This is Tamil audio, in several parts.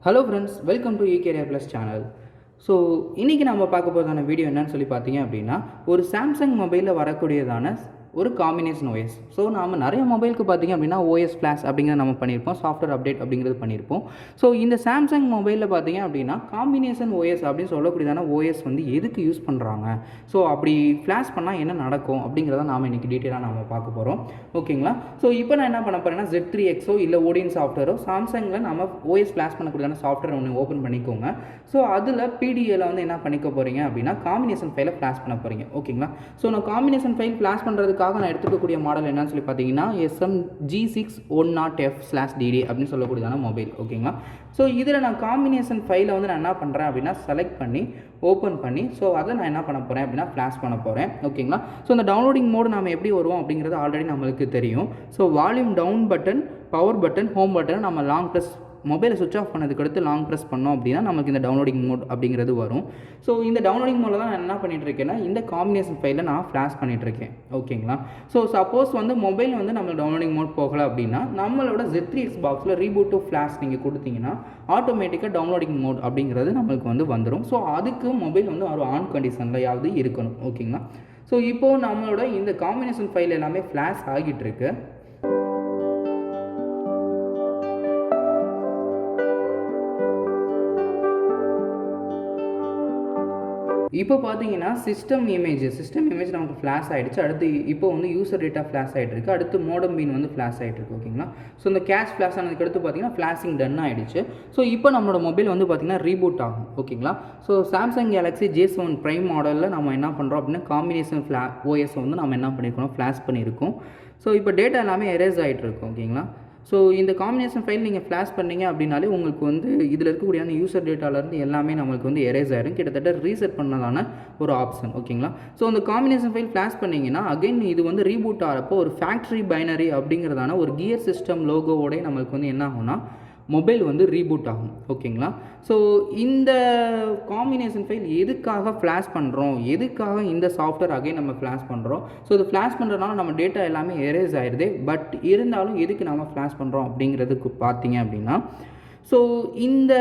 Hello friends, welcome to CAREERPLUZ channel. So இன்றைக்கி நம்ம பார்க்க போகிறதான வீடியோ என்னன்னு சொல்லி பார்த்தீங்க அப்படின்னா, ஒரு சாம்சங் மொபைலில் வரக்கூடியதான ஒரு காம்பினேஷன் ஓஎஸ். ஸோ நம்ம நிறைய மொபைலுக்கு பார்த்திங்க அப்படின்னா ஓஎஸ் ஃப்ளாஷ் அப்படிங்கிறத நம்ம பண்ணியிருப்போம், சாஃப்ட்வேர் அப்டேட் அப்படிங்கிறது பண்ணியிருப்போம். ஸோ இந்த சாம்சங் மொபைலில் பார்த்திங்க அப்படின்னா காம்பினேஷன் ஓஎஸ் அப்படின்னு சொல்லக்கூடியதான ஓஎஸ் வந்து எதுக்கு யூஸ் பண்ணுறாங்க, ஸோ அப்படி ஃப்ளாஷ் பண்ணால் என்ன நடக்கும் அப்படிங்கிறத நாம் இன்றைக்கி டீட்டெயிலாக நம்ம பார்க்க போகிறோம். ஓகேங்களா? ஸோ இப்போ நான் என்ன பண்ண போகிறேன்னா, Z3X இல்லை Odin Software சாம்சங்கில் நம்ம ஓஎஸ் ஃப்ளாஷ் பண்ணக்கூடியதான சாஃப்ட்வேர் ஒன்று ஓப்பன் பண்ணிக்கோங்க. ஸோ அதில் PDAவில் வந்து என்ன பண்ணிக்க போகிறீங்க அப்படின்னா காம்பினேஷன் ஃபைலை ஃப்ளாஷ் பண்ண போகிறீங்க. ஓகேங்களா? ஸோ நான் காம்பினேஷன் ஃபைல் ஃப்ளாஷ் பண்ணுறதுக்காக நான் எடுத்துக்கக்கூடிய மாடல் என்னன்னு சொல்லி பார்த்தீங்கன்னா G610F/DD அப்படின்னு சொல்லக்கூடியதான மொபைல். ஓகேங்களா? ஸோ இதில் நான் காம்பினேஷன் ஃபைலை வந்து நான் என்ன பண்ணுறேன் அப்படின்னா செலக்ட் பண்ணி ஓப்பன் பண்ணி ஸோ அதை நான் என்ன பண்ண போகிறேன் அப்படின்னா ஃப்ளாஷ் பண்ண போகிறேன். ஓகேங்களா? ஸோ இந்த டவுன்லோடிங் மோடு நம்ம எப்படி வருவோம் அப்படிங்கிறது ஆல்ரெடி நம்மளுக்கு தெரியும். So volume down button, power button, home button நம்ம லாங் ப்ரெஸ், மொபைலை சுவிட்ச் ஆஃப் பண்ணதுக்கு அடுத்து லாங் ப்ரெஸ் பண்ணோம் அப்படின்னா நமக்கு இந்த டவுன்லோடிங் மோட் அப்படிங்கிறது வரும். ஸோ இந்த டவுன்லோடிங் மோடில் தான் நான் என்ன பண்ணிட்டு இருக்கேன்னா இந்த காம்பினேஷன் ஃபைலை நான் ஃப்ளாஷ் பண்ணிட்டு இருக்கேன். ஓகேங்களா? ஸோ சப்போஸ் வந்து மொபைல் வந்து நம்ம டவுன்லோடிங் மோட் போகலை அப்படின்னா நம்மளோட Z3X பாக்ஸில் ரீபூட் டு ஃப்ளாஷ் நீங்கள் கொடுத்தீங்கன்னா ஆட்டோமேட்டிக்காக டவுன்லோடிங் மோட் அப்படிங்கிறது நம்மளுக்கு வந்து வந்துடும். ஸோ அதுக்கு மொபைல் வந்து ஒரு ஆன் கண்டிஷன்லையாவது இருக்கணும். ஓகேங்களா? ஸோ இப்போது நம்மளோட இந்த காம்பினேஷன் ஃபைல் எல்லாமே ஃப்ளாஷ் ஆகிட்டு இருக்கு. இப்போ பார்த்தீங்கன்னா சிஸ்டம் இமேஜ் நமக்கு ஃப்ளாஷ் ஆகிடுச்சு. அடுத்து இப்போ வந்து யூசர் டேட்டா ஃப்ளாஷ் ஆகிட்டு இருக்குது. அடுத்து மோடம் பின் வந்து ஃப்ளாஷ் ஆகிட்டு இருக்கு. ஓகேங்களா? ஸோ இந்த கேஷ் ஃப்ளாஷ் ஆனதுக்கு அடுத்து பார்த்தீங்கன்னா ஃப்ளாஷிங் டன் ஆகிடுச்சு. ஸோ இப்போ நம்மளோட மொபைல் வந்து பார்த்திங்கன்னா ரீபூட் ஆகும். ஓகேங்களா? So Samsung Galaxy J7 prime மாடலில் நம்ம என்ன பண்ணுறோம் அப்படின்னா காம்பினேஷன் ஓஎஸ் வந்து நம்ம என்ன பண்ணியிருக்கோம், ஃப்ளாஷ் பண்ணியிருக்கோம். ஸோ இப்போ டேட்டா எல்லாமே எரேஸ் ஆகிட்டு இருக்கும். ஓகேங்களா? ஸோ இந்த காம்பினேஷன் ஃபைல் நீங்கள் ஃப்ளாஷ் பண்ணிங்க அப்படின்னாலே உங்களுக்கு வந்து இதில் இருக்கக்கூடிய யூசர் டேட்டாலேருந்து எல்லாமே நம்மளுக்கு வந்து எரேஸ் ஆகிடும். கிட்டத்தட்ட ரீசெட் பண்ணதான ஒரு ஆப்ஷன். ஓகேங்களா? ஸோ இந்த காம்பினேஷன் ஃபைல் ஃப்ளாஷ் பண்ணிங்கன்னா அகைன் இது வந்து ரீபூட் ஆகிறப்போ ஒரு ஃபேக்ட்ரி பைனரி அப்படிங்கிறதான ஒரு கியர் சிஸ்டம் லோகோவோட நம்மளுக்கு வந்து என்ன ஆகும்னா மொபைல் வந்து ரீபூட் ஆகும். ஓகேங்களா? ஸோ இந்த காம்பினேஷன் ஃபைல் எதுக்காக ஃப்ளாஷ் பண்ணுறோம், எதுக்காக இந்த சாஃப்ட்வேர் அகைன் நம்ம ஃப்ளாஷ் பண்ணுறோம், ஸோ இது ஃப்ளாஷ் பண்ணுறதுனால நம்ம டேட்டா எல்லாமே எரேஸ் ஆயிடுது. பட் இருந்தாலும் எதுக்கு நம்ம ஃப்ளாஷ் பண்ணுறோம் அப்படிங்கிறதுக்கு பார்த்தீங்க அப்படின்னா, ஸோ இந்த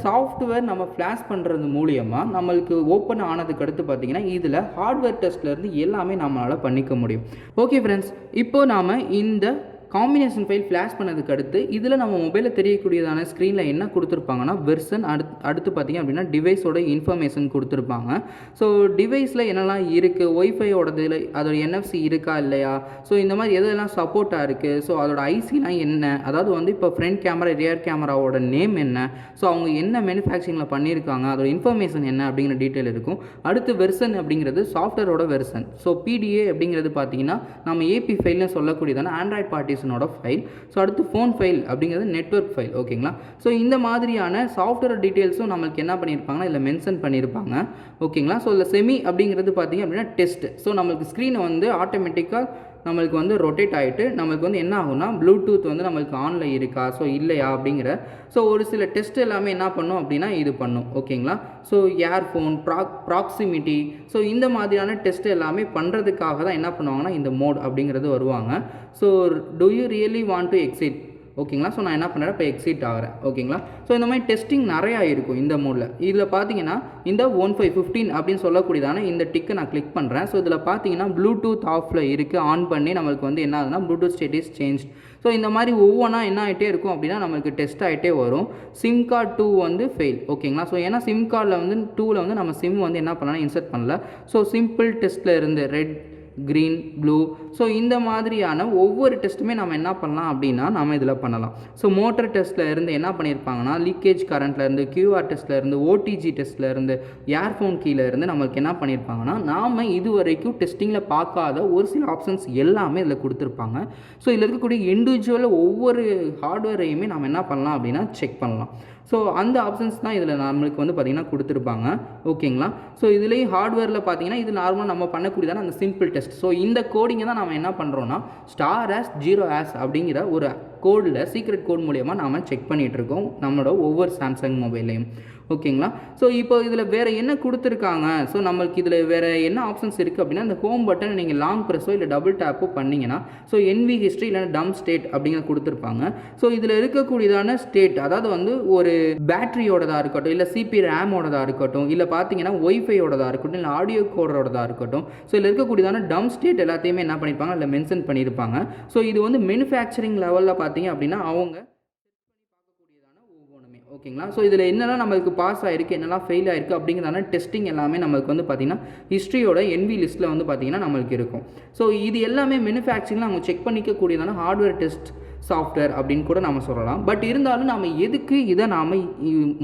சாஃப்ட்வேர் நம்ம ஃப்ளாஷ் பண்ணுறது மூலியமாக நம்மளுக்கு ஓப்பன் ஆனதுக்கு அடுத்து பார்த்திங்கன்னா இதில் ஹார்ட்வேர் டெஸ்ட்லேருந்து எல்லாமே நம்மளால் பண்ணிக்க முடியும். ஓகே ஃப்ரெண்ட்ஸ், இப்போ நாம் இந்த காம்பினேஷன் ஃபைல் ஃப்ளாஷ் பண்ணதுக்கு அடுத்து இதில் நம்ம மொபைலில் தெரியக்கூடியதான ஸ்க்ரீனில் என்ன கொடுத்துருப்பாங்கன்னா வெர்சன், அடுத்து பார்த்திங்க அப்படின்னா டிவைஸோட இன்ஃபர்மேஷன் கொடுத்துருப்பாங்க. ஸோ டிவைஸில் என்னெல்லாம் இருக்குது, ஒய்ஃபையோடதில் அதோட NFC இருக்கா இல்லையா, ஸோ இந்த மாதிரி எதெல்லாம் சப்போர்ட்டாக இருக்குது, ஸோ அதோட ஐசிலாம் என்ன, அதாவது வந்து இப்போ ஃப்ரண்ட் கேமரா ரியர் கேமராவோட நேம் என்ன, ஸோ அவங்க என்ன மேனுஃபேக்சரிங்கில் பண்ணியிருக்காங்க, அதோட இன்ஃபர்மேஷன் என்ன அப்படிங்கிற டீட்டெயில் இருக்கும். அடுத்து வெர்சன் அப்படிங்கிறது சாஃப்ட்வேரோட வெர்சன். ஸோ PDA அப்படிங்கிறது பார்த்திங்கன்னா நம்ம AP ஃபைல்னு சொல்லக்கூடியதான ஆண்ட்ராய்ட் பார்ட்டிஷனோட ஃபைல். ஸோ அடுத்து ஃபோன் ஃபைல் அப்படிங்கிறது நெட்வொர்க் ஃபைல். ஓகேங்களா? ஸோ இந்த மாதிரியான சாஃப்ட்வேர் டீட்டெயில்ஸும் நம்மளுக்கு என்ன பண்ணியிருப்பாங்கன்னா இதில் மென்ஷன் பண்ணியிருப்பாங்க. ஓகேங்களா? ஸோ இதில் செமி அப்படிங்கிறது பார்த்திங்க அப்படின்னா டெஸ்ட். ஸோ நம்மளுக்கு ஸ்க்ரீனை வந்து ஆட்டோமேட்டிக்காக நம்மளுக்கு வந்து ரொட்டேட் ஆகிட்டு நம்மளுக்கு வந்து என்ன ஆகும்னா ப்ளூடூத் வந்து நம்மளுக்கு ஆனில் இருக்கா, ஸோ இல்லையா அப்படிங்கிற ஸோ ஒரு சில டெஸ்ட் எல்லாமே என்ன பண்ணும் அப்படின்னா இது பண்ணும். ஓகேங்களா? ஸோ இயர்ஃபோன் ப்ராக்சிமிட்டி, ஸோ இந்த மாதிரியான டெஸ்ட் எல்லாமே பண்ணுறதுக்காக தான் என்ன பண்ணுவாங்கன்னா இந்த மோட் அப்படிங்கிறது வருவாங்க. So to you really want to exit? ஓகேங்களா? ஸோ நான் என்ன பண்ணுறேன், இப்போ எக்ஸிட் ஆகிறேன். ஓகேங்களா? ஸோ இந்த மாதிரி டெஸ்டிங் நிறையா இருக்கும் இந்த மோடில். இதில் பார்த்தீங்கன்னா இந்த 1515 அப்படின்னு சொல்லக்கூடியதான இந்த டிக்கை நான் கிளிக் பண்ணுறேன். ஸோ இதில் பார்த்தீங்கன்னா ப்ளூடூத் ஆஃபில் இருக்குது, ஆன் பண்ணி நம்மளுக்கு வந்து என்ன ஆகுதுன்னா ப்ளூடூத் ஸ்டேட்டஸ் சேஞ்ச். ஸோ இந்த மாதிரி ஒவ்வொன்றா என்ன ஆகிட்டே இருக்கும் அப்படின்னா நம்மளுக்கு டெஸ்ட் ஆகிட்டே வரும். சிம் கார்டு 2 வந்து ஃபெயில். ஓகேங்களா? ஸோ ஏன்னா சிம் கார்டில் வந்து 2ல் வந்து நம்ம சிம் வந்து என்ன பண்ணலாம், இன்சர்ட் பண்ணல. ஸோ சிம்பிள் டெஸ்ட்டில் இருந்து ரெட், க்ரீன், ப்ளூ, ஸோ இந்த மாதிரியான ஒவ்வொரு டெஸ்ட்டுமே நம்ம என்ன பண்ணலாம் அப்படின்னா நம்ம இதில் பண்ணலாம். ஸோ மோட்டர் டெஸ்ட்டில் இருந்து என்ன பண்ணியிருப்பாங்கன்னா லீக்கேஜ் கரண்ட்லேருந்து, QR டெஸ்ட்லேருந்து, OTG டெஸ்ட்லேருந்து, இயர்ஃபோன் கீழே இருந்து நம்மளுக்கு என்ன பண்ணியிருப்பாங்கன்னா நாம் இது வரைக்கும் டெஸ்டிங்கில் பார்க்காத ஒரு சில ஆப்ஷன்ஸ் எல்லாமே இதில் கொடுத்துருப்பாங்க. ஸோ இதில் இருக்கக்கூடிய இண்டிவிஜுவல் ஒவ்வொரு ஹார்ட்வேரையுமே நம்ம என்ன பண்ணலாம் அப்படின்னா செக் பண்ணலாம். ஸோ அந்த ஆப்ஷன்ஸ் தான் இதில் நம்மளுக்கு வந்து பார்த்திங்கன்னா கொடுத்துருப்பாங்க. ஓகேங்களா? ஸோ இதுலேயும் ஹார்ட்வேரில் பார்த்தீங்கன்னா இது நார்மலாக நம்ம பண்ணக்கூடியதான அந்த சிம்பிள் டெஸ்ட். ஸோ இந்த கோடிங்கை தான் நம்ம என்ன பண்ணுறோன்னா ஸ்டார் ஆஸ் 0 ஆஸ் அப்படிங்கிற ஒரு கோடில் சீக்ரெட் கோட் மூலமா நாம் செக் பண்ணிகிட்ருக்கோம் நம்மளோட ஒவ்வொரு சாம்சங் மொபைல்லையும். ஓகேங்களா. ஸோ இப்போ இதில் வேறு என்ன கொடுத்துருக்காங்க, ஸோ நம்மளுக்கு இதில் வேறு என்ன ஆப்ஷன்ஸ் இருக்குது அப்படின்னா, இந்த ஹோம் பட்டன் நீங்கள் லாங் ப்ரெஸ்ஸோ இல்லை டபுள் டேப்போ பண்ணிங்கன்னா ஸோ என்வி ஹிஸ்ட்ரி இல்லைனா டம் ஸ்டேட் அப்படிங்கிற கொடுத்துருப்பாங்க. ஸோ இதில் இருக்கக்கூடியதான ஸ்டேட், அதாவது வந்து ஒரு பேட்டரியோடதாக இருக்கட்டும், இல்லை சிபி ரேமோடதாக இருக்கட்டும், இல்லை பார்த்தீங்கன்னா ஒய்ஃபையோடதாக இருக்கட்டும், இல்லை ஆடியோ கோடரோடதாக இருக்கட்டும், ஸோ இதில் இருக்கக்கூடியதான டம் ஸ்டேட் எல்லாத்தையுமே என்ன பண்ணியிருப்பாங்க, அதில் மென்ஷன் பண்ணியிருப்பாங்க. ஸோ இது வந்து மேனுஃபேக்சரிங் லெவலில் பார்த்தீங்க அப்படின்னா அவங்க ஓகேங்களா. ஸோ இதில் என்னெல்லாம் நம்மளுக்கு பாஸ் ஆகிருக்கு, என்னெல்லாம் ஃபெயில் ஆகிருக்கு அப்படிங்கிறதான டெஸ்டிங் எல்லாமே நம்மளுக்கு வந்து பார்த்திங்கன்னா ஹிஸ்ட்ரியோட என்வி லிஸ்ட்டில் வந்து பார்த்திங்கன்னா நம்மளுக்கு இருக்கும். ஸோ இது எல்லாமே மேனுஃபேக்சரிங்கில் அவங்க செக் பண்ணிக்கக்கூடியதான ஹார்ட்வேர் டெஸ்ட் சாஃப்ட்வேர் அப்படின்னு கூட நம்ம சொல்லலாம். பட் இருந்தாலும் நம்ம எதுக்கு இதை நாம்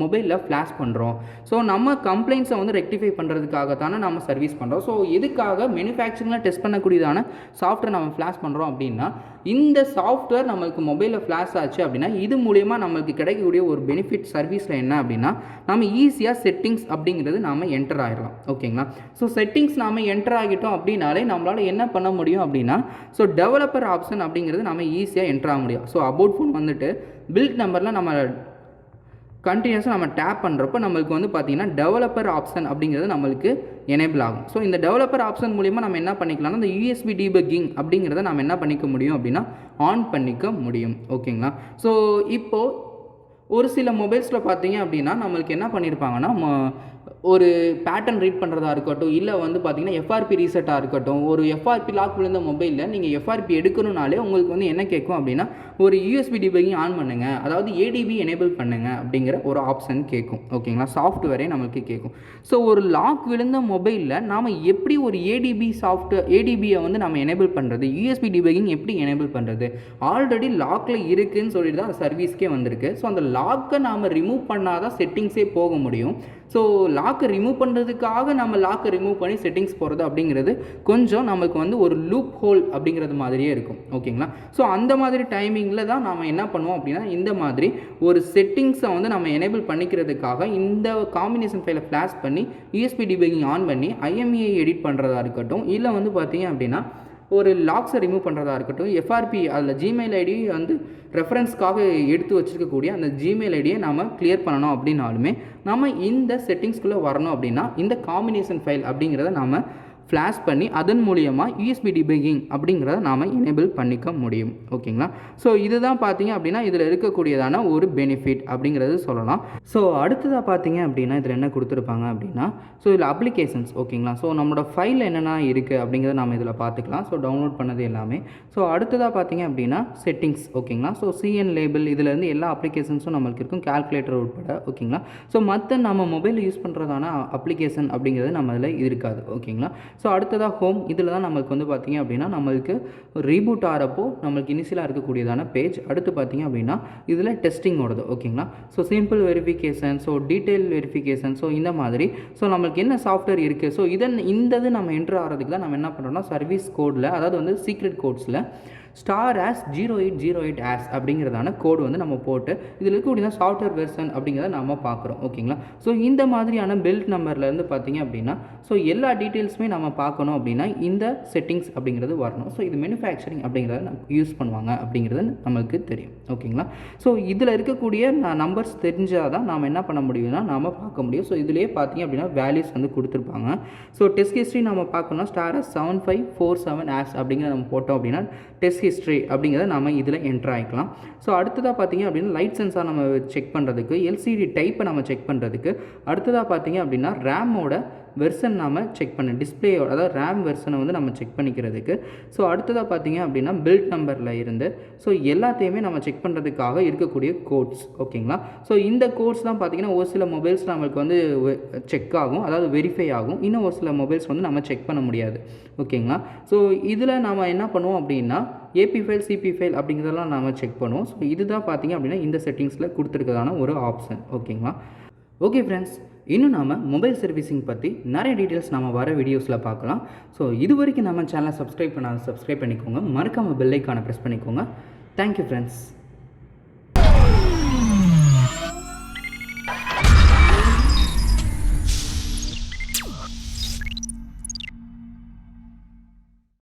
மொபைலில் ஃப்ளாஷ் பண்ணுறோம், ஸோ நம்ம கம்ப்ளைண்ட்ஸை வந்து ரெக்டிஃபை பண்ணுறதுக்காகத்தானே நம்ம சர்வீஸ் பண்ணுறோம். ஸோ எதுக்காக மேனுஃபேக்சரிங்கில் டெஸ்ட் பண்ணக்கூடியதான சாஃப்ட்வேர் நம்ம ஃப்ளாஷ் பண்ணுறோம் அப்படின்னா, இந்த சாஃப்ட்வேர் நம்மளுக்கு மொபைலில் ஃப்ளாஷ் ஆச்சு அப்படின்னா இது மூலயமா நம்மளுக்கு கிடைக்கக்கூடிய ஒரு பெனிஃபிட் சர்வீஸில் என்ன அப்படின்னா, நம்ம ஈஸியாக செட்டிங்ஸ் அப்படிங்கிறது நாம் என்டர் ஆகிடலாம். ஓகேங்களா. ஸோ செட்டிங்ஸ் நாம் என்டர் ஆகிட்டோம் அப்படின்னாலே நம்மளால் என்ன பண்ண முடியும் அப்படின்னா, ஸோ டெவலப்பர் ஆப்ஷன் அப்படிங்கிறது நம்ம ஈஸியாக என்டர் ஆக முடியும். ஸோ அபவுட் ஃபோன் வந்துட்டு பில்ட் நம்பரில் நம்ம கண்டினியூஸாக நம்ம டேப் பண்ணுறப்போ நம்மளுக்கு வந்து பார்த்திங்கன்னா டெவலப்பர் ஆப்ஷன் அப்படிங்கிறது நம்மளுக்கு எனேபிள் ஆகும். ஸோ இந்த டெவலப்பர் ஆப்ஷன் மூலிமா நம்ம என்ன பண்ணிக்கலாம்னா, இந்த யூஎஸ்பி டீபக்கிங் அப்படிங்கிறத நம்ம என்ன பண்ணிக்க முடியும் அப்படின்னா ஆன் பண்ணிக்க முடியும். ஓகேங்களா. ஸோ இப்போது ஒரு சில மொபைல்ஸில் பார்த்தீங்க அப்படின்னா நம்மளுக்கு என்ன பண்ணியிருப்பாங்கன்னா, ஒரு பேட்டர்ன் ரீட் பண்ணுறதா இருக்கட்டும், இல்லை வந்து பார்த்திங்கன்னா எஃப்ஆர்பி ரீசெட்டாக இருக்கட்டும், ஒரு எஃப்ஆர்பி லாக் விழுந்த மொபைலில் நீங்கள் எஃப்ஆர்பி எடுக்கணும்னாலே உங்களுக்கு வந்து என்ன கேட்கும் அப்படின்னா, ஒரு யூஎஸ்பி டிபக்கிங் ஆன் பண்ணுங்கள், அதாவது ஏடிபி எனேபிள் பண்ணுங்கள் அப்படிங்கிற ஒரு ஆப்ஷன் கேட்கும். ஓகேங்களா. சாஃப்ட்வேரே நம்மளுக்கு கேட்கும். ஸோ ஒரு லாக் விழுந்த மொபைலில் நாம் எப்படி ஒரு ஏடிபியை வந்து நம்ம எனேபிள் பண்ணுறது, யூஎஸ்பி டிபக்கிங் எப்படி எனேபிள் பண்ணுறது, ஆல்ரெடி லாக்கில் இருக்குதுன்னு சொல்லிட்டு தான் சர்வீஸ்க்கே வந்திருக்கு. ஸோ அந்த லாக்கை நாம் ரிமூவ் பண்ணால் தான் செட்டிங்ஸே போக முடியும். ஸோ லாக்கை ரிமூவ் பண்ணுறதுக்காக நம்ம லாக்கை ரிமூவ் பண்ணி செட்டிங்ஸ் போகிறது அப்படிங்கிறது கொஞ்சம் நமக்கு வந்து ஒரு லூப் ஹோல் அப்படிங்கிறது மாதிரியே இருக்கும். ஓகேங்களா. ஸோ அந்த மாதிரி டைமிங்கில் தான் நாம் என்ன பண்ணுவோம் அப்படின்னா, இந்த மாதிரி ஒரு செட்டிங்ஸை வந்து நம்ம எனேபிள் பண்ணிக்கிறதுக்காக இந்த காம்பினேஷன் ஃபைலை ஃப்ளாஷ் பண்ணி யூஎஸ்பி டிபக்கிங் ஆன் பண்ணி ஐஎம்இஐ எடிட் பண்ணுறதா இருக்கட்டும், இல்லை வந்து பார்த்தீங்க அப்படின்னா ஒரு லாக்ஸை ரிமூவ் பண்ணுறதா இருக்கட்டும், எஃப்ஆர்பி அதில் ஜிமெயில் ஐடி வந்து ரெஃபரன்ஸ்க்காக எடுத்து வச்சுருக்கக்கூடிய அந்த ஜிமெயில் ஐடியை நாம் கிளியர் பண்ணணும் அப்படின்னாலுமே நம்ம இந்த செட்டிங்ஸ்குள்ளே வரணும் அப்படின்னா இந்த காம்பினேஷன் ஃபைல் அப்படிங்கிறத நாம் ஃப்ளாஷ் பண்ணி அதன் மூலியமாக யூஎஸ்பி டிபக்கிங் அப்படிங்கிறத நாம் எனேபிள் பண்ணிக்க முடியும். ஓகேங்களா. ஸோ இதுதான் பார்த்தீங்க அப்படின்னா இதில் இருக்கக்கூடியதான ஒரு பெனிஃபிட் அப்படிங்கிறது சொல்லலாம். ஸோ அடுத்ததாக பார்த்தீங்க அப்படின்னா இதில் என்ன கொடுத்துருப்பாங்க அப்படின்னா, ஸோ இதில் அப்ளிகேஷன்ஸ். ஓகேங்களா. ஸோ நம்மளோட ஃபைல் என்னென்ன இருக்குது அப்படிங்கிறத நம்ம இதில் பார்த்துக்கலாம். ஸோ டவுன்லோட் பண்ணது எல்லாமே. ஸோ அடுத்ததாக பார்த்தீங்க அப்படின்னா செட்டிங்ஸ். ஓகேங்களா. ஸோ சிஎன் லேபிள் இதிலேருந்து எல்லா அப்ளிகேஷன்ஸும் நம்மளுக்கு இருக்கும், கால்குலேட்டர் உட்பட. ஓகேங்களா. ஸோ மற்ற நம்ம மொபைலில் யூஸ் பண்ணுறதான அப்ளிகேஷன் அப்படிங்கிறது நம்ம இதில் இருக்காது. ஓகேங்களா. ஸோ அடுத்ததாக ஹோம். இதில் தான் நம்மளுக்கு வந்து பார்த்திங்க அப்படின்னா நம்மளுக்கு ரீபூட் ஆகிறப்போ நம்மளுக்கு இனிஷியலாக இருக்கக்கூடியதான பேஜ். அடுத்து பார்த்திங்க அப்படின்னா இதில் டெஸ்டிங்கோடது. ஓகேங்களா. So simple verification, so detail verification, so இந்த மாதிரி ஸோ நம்மளுக்கு என்ன சாஃப்ட்வேர் இருக்குது, ஸோ இந்த இது நம்ம என்ட்ரு ஆகிறதுக்கு தான் நம்ம என்ன பண்ணுறோம்னா சர்வீஸ் கோடில், அதாவது வந்து சீக்ரெட் கோட்ஸில் *0808 அப்படிங்கிறதான கோடு வந்து நம்ம போட்டு இதில் இருக்கக்கூடிய சாஃப்ட்வேர் வெர்ஷன் அப்படிங்கிறத நம்ம பார்க்குறோம். ஓகேங்களா. ஸோ இந்த மாதிரியான பில்ட் நம்பர்லேருந்து பார்த்தீங்க அப்படின்னா ஸோ எல்லா டீட்டெயில்ஸுமே நம்ம பார்க்கணும் அப்படின்னா இந்த செட்டிங்ஸ் அப்படிங்கிறது வரணும். ஸோ இது மேனுஃபேக்சரிங் அப்படிங்கிறத யூஸ் பண்ணுவாங்க அப்படிங்கிறது நம்மளுக்கு தெரியும். ஓகேங்களா. ஸோ இதில் இருக்கக்கூடிய நம்பர்ஸ் தெரிஞ்சால் தான் நாம் என்ன பண்ண முடியும்னா நாம் பார்க்க முடியும். ஸோ இதிலே பார்த்தீங்க அப்படின்னா வேல்யூஸ் வந்து கொடுத்துருப்பாங்க. ஸோ டெஸ்ட் ஹிஸ்ட்ரி நம்ம பார்க்கணும்னா *7547# அப்படிங்கிறத நம்ம போட்டோம் அப்படின்னா டெஸ்ட் ஹிஸ்ட்ரி அப்படிங்கிறத நம்ம இதில் என்ட்ரு ஆகிக்கலாம். ஸோ அடுத்ததாக பார்த்தீங்க அப்படின்னா லைட் சென்சார் நம்ம செக் பண்ணுறதுக்கு, எல்சிடி டைப்பை நம்ம செக் பண்ணுறதுக்கு, அடுத்ததாக பார்த்தீங்க அப்படின்னா ரேமோட வெர்ஷன் நாம் செக் பண்ண டிஸ்பிளேயோட, அதாவது ரேம் வெர்ஷனை வந்து நம்ம செக் பண்ணிக்கிறதுக்கு. ஸோ அடுத்ததாக பார்த்தீங்க அப்படின்னா பில்ட் நம்பரில் இருந்து ஸோ எல்லாத்தையுமே நம்ம செக் பண்ணுறதுக்காக இருக்கக்கூடிய கோட்ஸ். ஓகேங்களா. ஸோ இந்த கோட்ஸ் தான் பார்த்தீங்கன்னா ஒரு சில மொபைல்ஸ் நம்மளுக்கு வந்து செக் ஆகும், அதாவது வெரிஃபை ஆகும். இன்னும் ஒரு சில மொபைல்ஸ் வந்து நம்ம செக் பண்ண முடியாது. ஓகேங்களா. ஸோ இதில் நம்ம என்ன பண்ணுவோம் அப்படின்னா ஏபி ஃபைல், சிபி ஃபைல் அப்படிங்கிறதெல்லாம் நம்ம செக் பண்ணுவோம். ஸோ இதுதான் பார்த்தீங்க அப்படின்னா இந்த செட்டிங்ஸில் கொடுத்துருக்கதான ஒரு ஆப்ஷன். ஓகேங்களா. ஓகே ஃப்ரெண்ட்ஸ், இன்னும் நாம் மொபைல் சர்வீசிங் பற்றி நிறைய டீட்டெயில்ஸ் நம்ம வர வீடியோஸில் பார்க்கலாம். ஸோ இது வரைக்கும் நம்ம சேனலை சப்ஸ்கிரைப் பண்ணிக்கோங்க, மறக்காமல் பெல் ஐக்கானை ப்ரெஸ் பண்ணிக்கோங்க. Thank you friends.